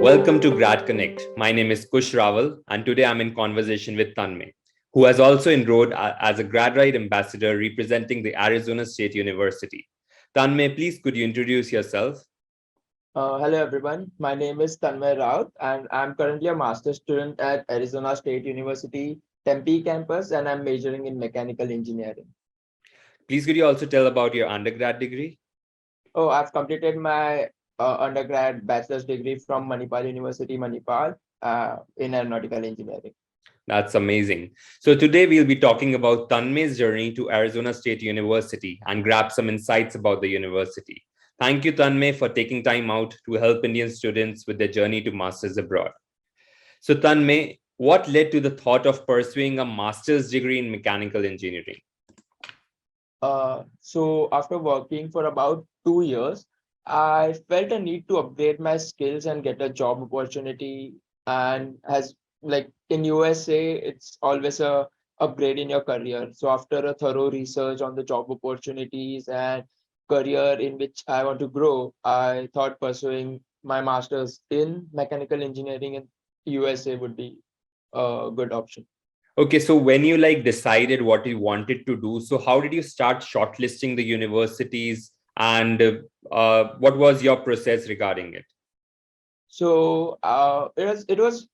Welcome to GradConnect. My name is Kush Rawal, and today I'm in conversation with Tanmay, who has also enrolled as a GradRight ambassador representing the Arizona State University. Tanmay, please could you introduce yourself? Hello everyone, my name is Tanmay Raut and I'm currently a master's student at Arizona State University, Tempe campus, and I'm majoring in mechanical engineering. Please could you also tell about your undergrad degree? Oh, I've completed my undergrad bachelor's degree from Manipal University, Manipal, in aeronautical engineering. That's amazing. So today we'll be talking about Tanmay's journey to Arizona State University and grab some insights about the university. Thank you, Tanmay, for taking time out to help Indian students with their journey to masters abroad. So Tanmay, what led to the thought of pursuing a master's degree in mechanical engineering? So after working for about 2 years, I felt a need to upgrade my skills and get a job opportunity. And as like in USA, it's always a upgrade in your career. So after a thorough research on the job opportunities and career in which I want to grow, I thought pursuing my master's in mechanical engineering in USA would be a good option. Okay, so when you decided what you wanted to do, so how did you start shortlisting the universities and what was your process regarding it? So it was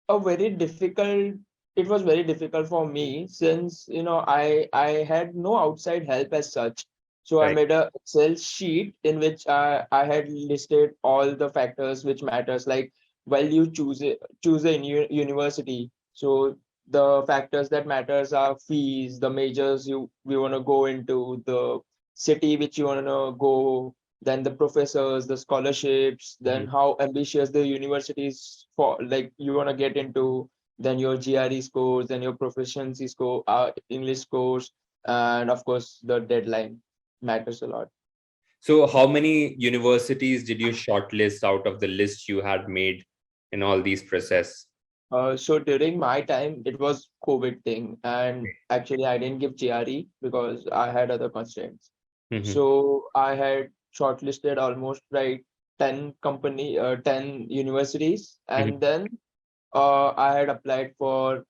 a very difficult it was very difficult for me since I had no outside help as such. So I Right. made a Excel sheet in which I had listed all the factors which matters, like while you choose a university. So the factors that matters are fees, the majors you want to go into, the city which you want to go, then the professors, the scholarships, then Mhm. how ambitious the universities for like you want to get into, then your GRE scores, then your proficiency score, English scores, and of course the deadline matters a lot. So how many universities did you shortlist out of the list you had made in all these process? So during my time, it was COVID thing, and actually I didn't give GRE because I had other constraints. Mhm. So I had shortlisted almost like 10 universities, Mhm. and then I had applied for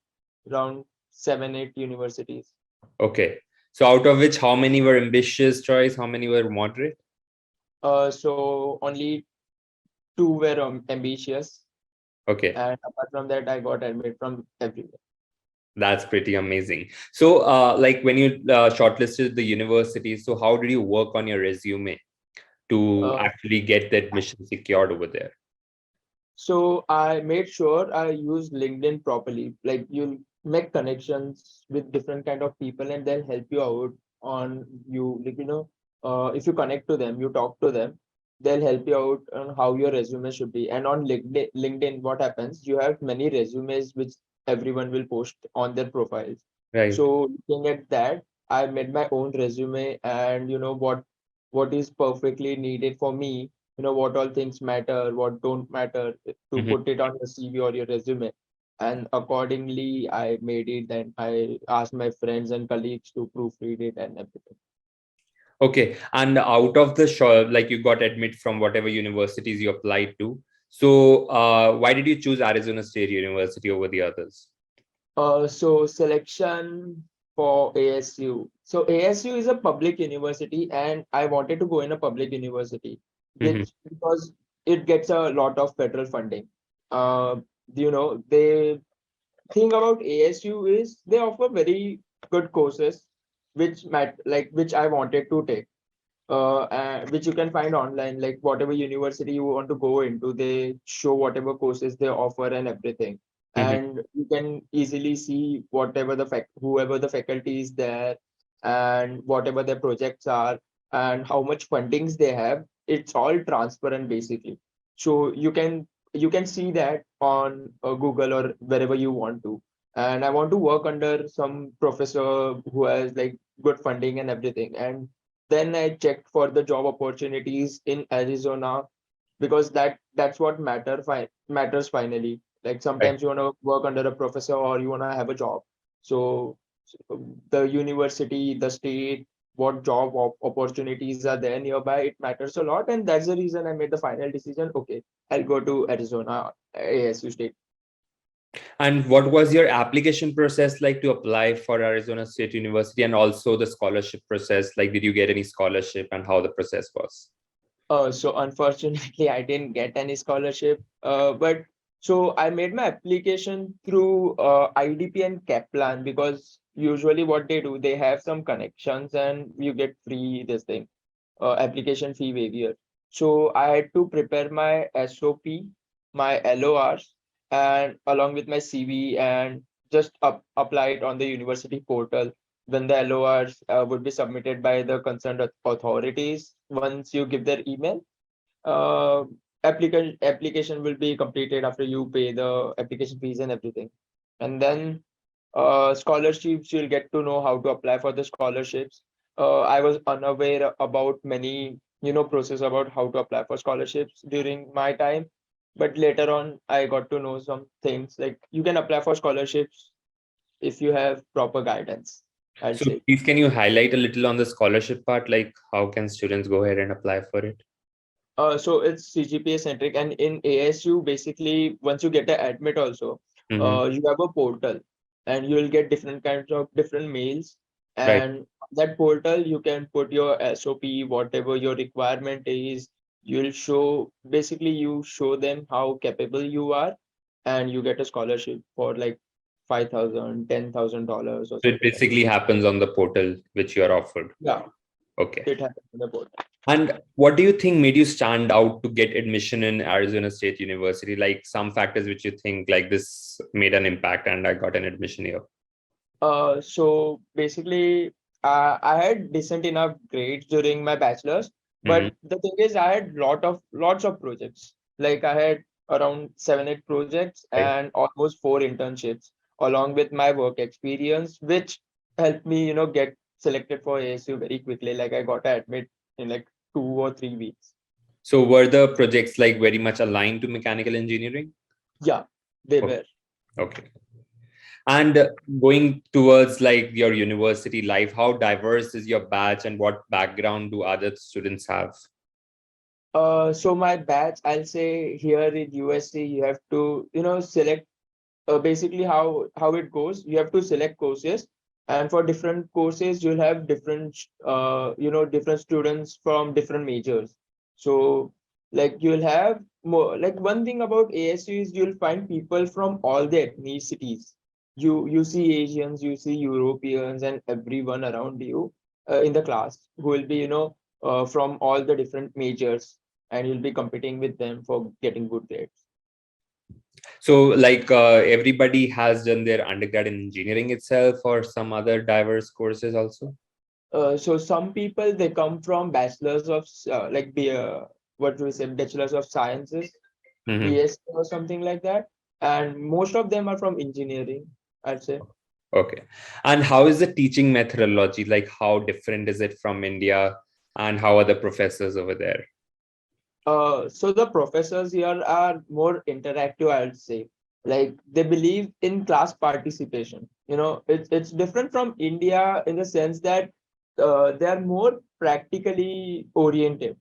around 7, 8 universities. Okay. So out of which, how many were ambitious choice? How many were moderate? So only two were ambitious, Okay. and apart from that, I got admitted from everywhere. That's pretty amazing. So, when you shortlisted the university, so how did you work on your resume to Uh, actually get the admission secured over there? so I made sure I use LinkedIn properly. Like you'll make connections with different kind of people, and they'll help you out on you. If you connect to them, you talk to them, they'll help you out on how your resume should be. And on LinkedIn, what happens? You have many resumes which everyone will post on their profiles. Right. So looking at that, I made my own resume, and what is perfectly needed for me, what all things matter, what don't matter, to Mhm. put it on your CV or your resume. And accordingly I made it, and I asked my friends and colleagues to proofread it and everything. Okay. And out of the show, you got admit from whatever universities you applied to. So, why did you choose Arizona State University over the others? So selection for ASU. So ASU is a public university, and I wanted to go in a public university, Mhm. which because it gets a lot of federal funding. Uh, they thing about ASU is they offer very good courses, which I wanted to take, and which you can find online. Like whatever university you want to go into, they show whatever courses they offer and everything, Mhm. and you can easily see whoever the faculty is there, and whatever their projects are, and how much fundings they have. It's all transparent basically, so you can see that on Google or wherever you want to. And I want to work under some professor who has like good funding and everything. And then I checked for the job opportunities in Arizona, because that's what matters finally. Like Right. sometimes you want to work under a professor or you want to have a job. So the university, the state, what job opportunities are there nearby. It matters a lot, and that's the reason I made the final decision. Okay, I'll go to Arizona ASU State. And what was your application process like to apply for Arizona State University, and also the scholarship process? Like, did you get any scholarship, and how the process was? So unfortunately, I didn't get any scholarship. But so I made my application through IDP and Kaplan, because usually what they do, they have some connections and you get free this thing, application fee waiver. So I had to prepare my SOP, my LORs, and along with my CV, and just apply it on the university portal. When the LORs would be submitted by the concerned authorities, once you give their email, uh, application will be completed after you pay the application fees and everything. And then scholarships, you'll get to know how to apply for the scholarships. I was unaware about many, process about how to apply for scholarships during my time, but later on I got to know some things, like you can apply for scholarships if you have proper guidance, I'll So say. please, can you highlight a little on the scholarship part? Like, how can students go ahead and apply for it? So it's CGPA centric, and in ASU, basically, once you get an admit also, Mm-hmm. you have a portal, and you will get different kinds of different mails. Right. And on that portal, you can put your SOP, whatever your requirement is. You'll show, basically, you show them how capable you are, and you get a scholarship for like 5,000, $10,000 or So it something like basically happens on the portal which you are offered. that. Yeah, Okay. it happens on the portal. And what do you think made you stand out to get admission in Arizona State University? Like some factors which you think like this made an impact and I got an admission here. So basically, I had decent enough grades during my bachelor's, Mm-hmm. but the thing is, I had lots of projects. Like I had around 7, 8 projects Right. and almost 4 internships, along with my work experience, which helped me, get selected for ASU very quickly. Like I got admit in like 2 or 3 weeks. So were the projects like very much aligned to mechanical engineering? Yeah, they Okay. were. Okay. And going towards like your university life, how diverse is your batch and what background do other students have? So my batch, I'll say here in USC, you have to, select basically how it goes. You have to select courses, and for different courses you'll have different different students from different majors. So like you'll have more, like one thing about ASU is you'll find people from all the ethnicities. You see Asians, you see Europeans, and everyone around you in the class who will be from all the different majors, and you'll be competing with them for getting good grades. So like everybody has done their undergrad in engineering itself or some other diverse courses also? So some people, they come from bachelors of what do we say, bachelors of sciences, Mhm. BS or something like that, and most of them are from engineering, I'd say. Okay. And how is the teaching methodology? Like how different is it from India and how are the professors over there? So the professors here are more interactive, I'd say. Like they believe in class participation. It's different from India in the sense that they are more practically oriented.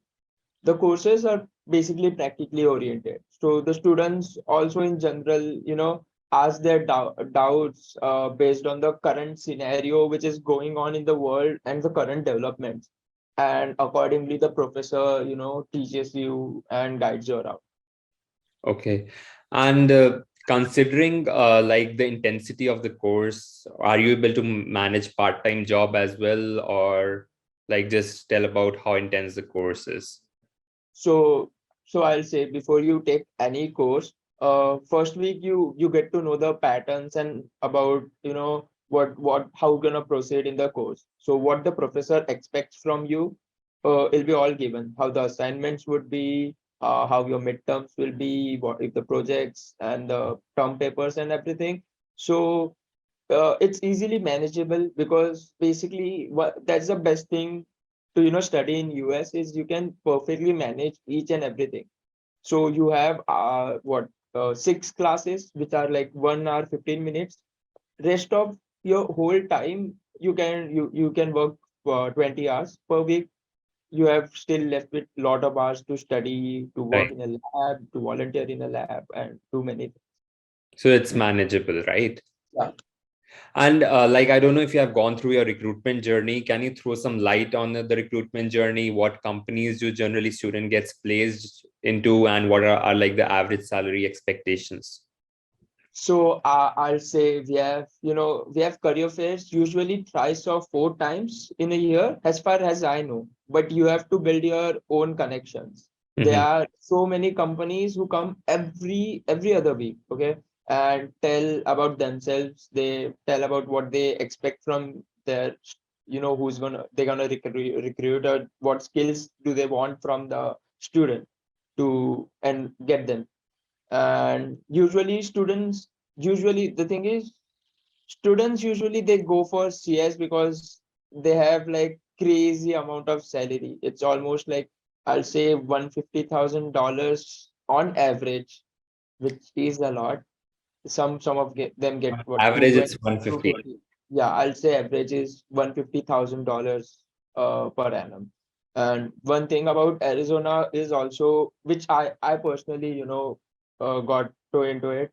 The courses are basically practically oriented. So the students also in general, ask their doubts based on the current scenario which is going on in the world and the current developments. And accordingly, the professor, teaches you and guides you around. Okay. And considering like the intensity of the course, are you able to manage part-time job as well, or like just tell about how intense the course is? So, so I'll say, before you take any course, first week you get to know the patterns and about what how gonna proceed in the course. So what the professor expects from you, it'll be all given. How the assignments would be, how your midterms will be, what if the projects and the term papers and everything. So it's easily manageable, because basically that's the best thing to study in US is you can perfectly manage each and everything. So you have 6 classes which are like 1 hour 15 minutes. Rest of your whole time you can work 20 hours per week, you have still left with lot of hours to study, to work Right. in a lab, to volunteer in a lab, and do many things. So it's manageable, right? Yeah. And like, I don't know if you have gone through your recruitment journey. Can you throw some light on the recruitment journey? What companies do generally student gets placed into, and what are like the average salary expectations? So I'll say we have career fairs usually thrice or four times in a year, as far as I know. But you have to build your own connections. There Mhm. are so many companies who come every other week, okay, and tell about themselves. They tell about what they expect from their, who's they're gonna recruit, or what skills do they want from the student to and get them. And usually the thing is, students usually they go for CS because they have like crazy amount of salary. It's almost like, I'll say, $150,000 on average, which is a lot. Some of them get what, Average, 220, it's 150. 250. Yeah, I'll say average is $150,000 per annum. And one thing about Arizona is also, which I personally, got to into it,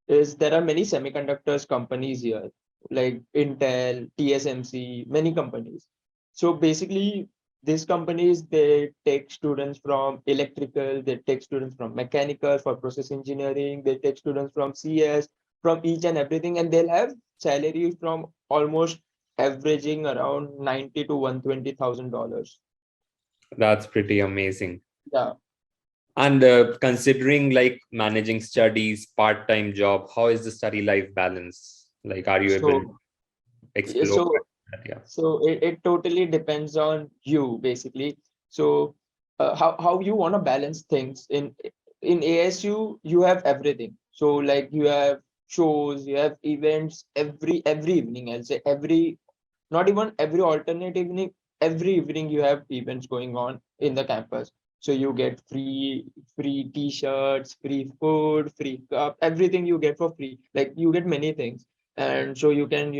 is there are many semiconductors companies here, like Intel, TSMC, many companies. So basically, these companies, they take students from electrical, they take students from mechanical for process engineering, they take students from CS, from each and everything, and they'll have salaries from almost averaging around 90 to $120,000. That's pretty amazing. Yeah. And considering like managing studies, part-time job, how is the study life balance? Like, are you able to So explore so that? Yeah. it totally depends on you, basically. So how you want to balance things in ASU. You have everything. So like you have shows, you have events every evening. I'll say not even every alternate evening, every evening you have events going on in the campus. So you get free t-shirts, free food, free cup, everything you get for free. Like you get many things. And so you can,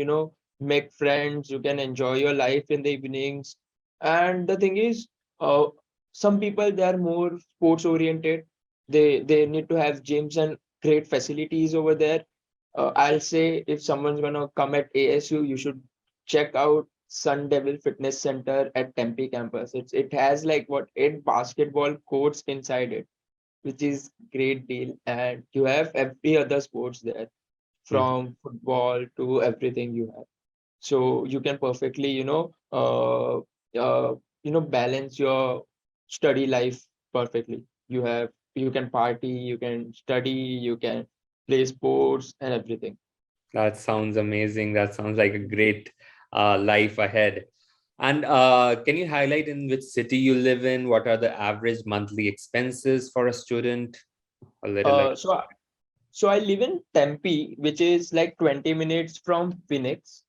make friends, you can enjoy your life in the evenings. And the thing is, uh, some people, they are more sports oriented. They need to have gyms and great facilities over there. I'll say, if someone's gonna come at ASU, you should check out Sun Devil Fitness Center at Tempe campus. It has like what, 8 basketball courts inside it, which is great deal. And you have every other sports there, Mhm. from football to everything you have. So you can perfectly, balance your study life perfectly. You can party, you can study, you can play sports and everything. That sounds amazing. That sounds like a great life ahead. And can you highlight in which city you live in? What are the average monthly expenses for a student? A little like. Uh, so I- so I live in Tempe, which is like 20 minutes from Phoenix,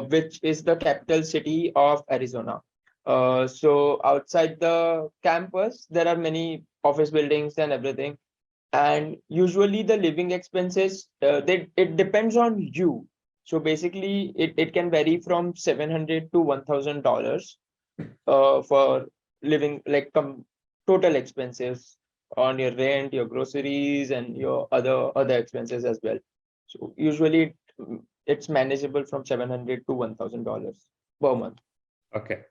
which is the capital city of Arizona. So outside the campus, there are many office buildings and everything. And usually the living expenses, it depends on you. So basically, it can vary from 700 to $1,000 for living, like total expenses on your rent, your groceries, and your other expenses as well. So usually it's manageable from 700 to $1,000 per month. Okay.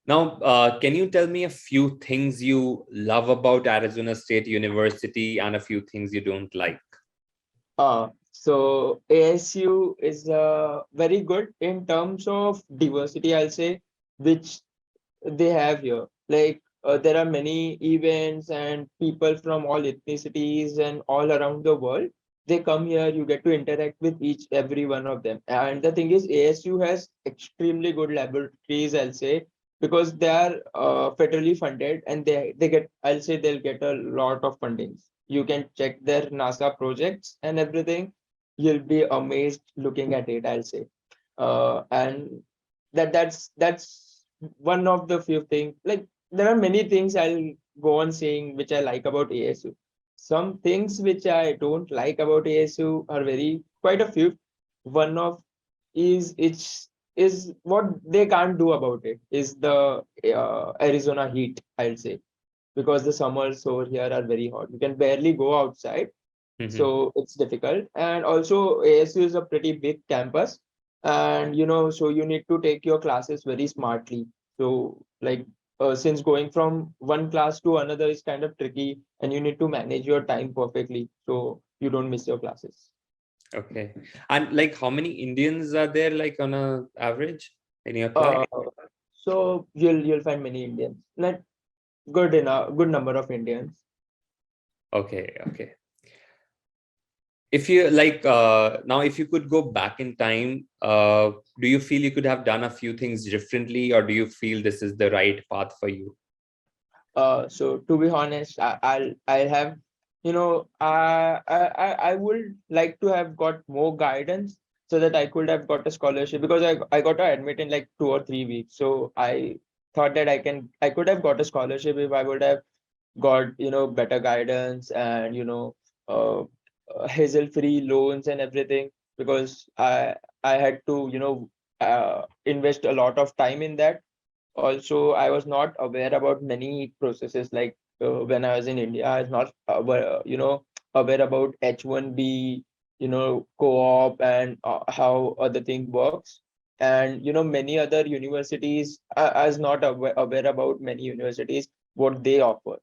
Now, can you tell me a few things you love about Arizona State University and a few things you don't like? So ASU is very good in terms of diversity, I'll say, which they have here. Like there are many events and people from all ethnicities and all around the world. They come here. You get to interact with each every one of them. And the thing is, ASU has extremely good laboratories, I'll say, because they are federally funded, and they get, I'll say, they'll get a lot of fundings. You can check their NASA projects and everything. You'll be amazed looking at it, I'll say. And that's one of the few things. Like there are many things I'll go on saying which I like about ASU. Some things which I don't like about ASU are very quite a few. One of is is what they can't do about it is the Arizona heat, I'll say, because the summers over here are very hot. You can barely go outside, Mhm. so it's difficult. And also ASU is a pretty big campus, and so you need to take your classes very smartly. So like since going from one class to another is kind of tricky, and you need to manage your time perfectly so you don't miss your classes. Okay. And like how many Indians are there like on a average in your class? uh, so you'll find many Indians, like good enough, good number of Indians. Okay, okay. If you like now, if you could go back in time, do you feel you could have done a few things differently, or do you feel this is the right path for you? So to be honest, I'll have, I would like to have got more guidance so that I could have got a scholarship, because I got to admit in like 2 or 3 weeks. So I thought that I could have got a scholarship if I would have got better guidance, and uh, hassle-free loans and everything, because I had to invest a lot of time in that. Also, I was not aware about many processes, like when I was in India, I was not aware, aware about H1B, co-op, and how other thing works. And many other universities, I was not aware about many universities what they offer.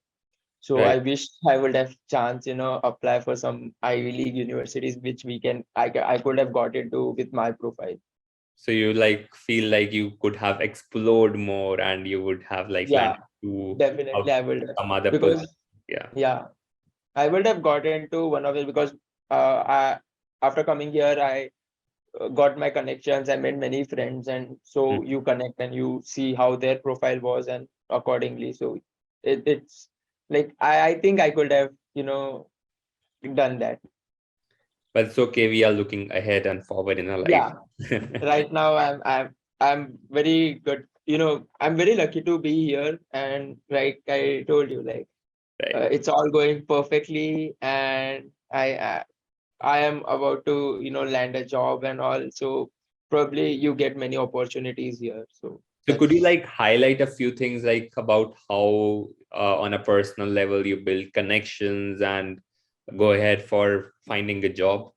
So Right. I wish I would have chance, apply for some Ivy League universities, which I could have got into with my profile. So you like feel like you could have explored more, and you would have like Yeah, landed to definitely I would have, some other position. because Yeah. yeah, I would have got into one of it, because I after coming here, I got my connections. I made many friends, and Mm. so you connect and you see how their profile was, and accordingly. So it's like I think I could have done that. But it's okay. We are looking ahead and forward in our life. Yeah, right now I'm very good. I'm very lucky to be here, and like I told you, like Right. it's all going perfectly, and I am about to land a job and all. So probably you get many opportunities here. So So could you that's like highlight a few things like about how on a personal level you build connections and go ahead for finding a job?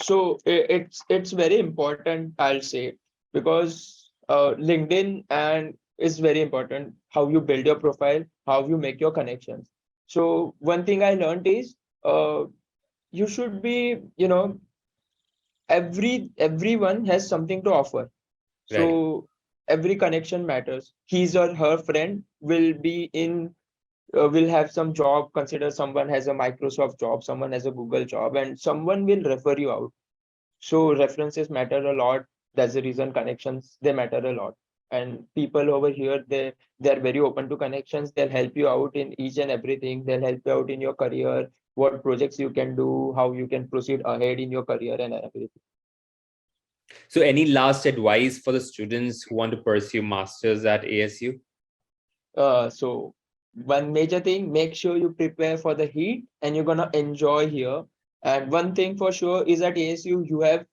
so it's very important, I'll say, because LinkedIn and is very important, how you build your profile, how you make your connections. So one thing I learned is uh, you should be, everyone has something to offer. Right. So every connection matters. His or her friend will be in will have some job. Consider someone has a Microsoft job, someone has a Google job, and someone will refer you out. So references matter a lot. That's the reason connections, they matter a lot. And people over here, they're very open to connections. They'll help you out in each and everything. They'll help you out in your career, what projects you can do, how you can proceed ahead in your career and everything. So any last advice for the students who want to pursue masters at ASU? So one major thing, make sure you prepare for the heat and you're gonna enjoy here. And one thing for sure is at ASU, you have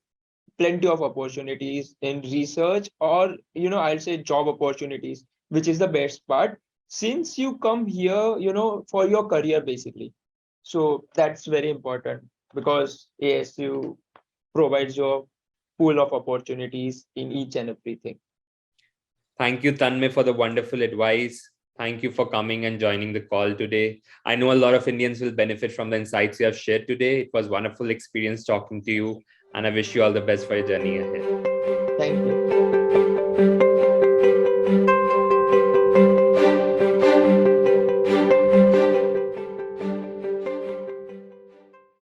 plenty of opportunities in research, or I'll say job opportunities, which is the best part, since you come here for your career basically. So that's very important, because ASU provides your pool of opportunities in each and everything. Thank you, Tanmay, for the wonderful advice. Thank you for coming and joining the call today. I know a lot of Indians will benefit from the insights you have shared today. It was a wonderful experience talking to you, and I wish you all the best for your journey ahead. Thank you.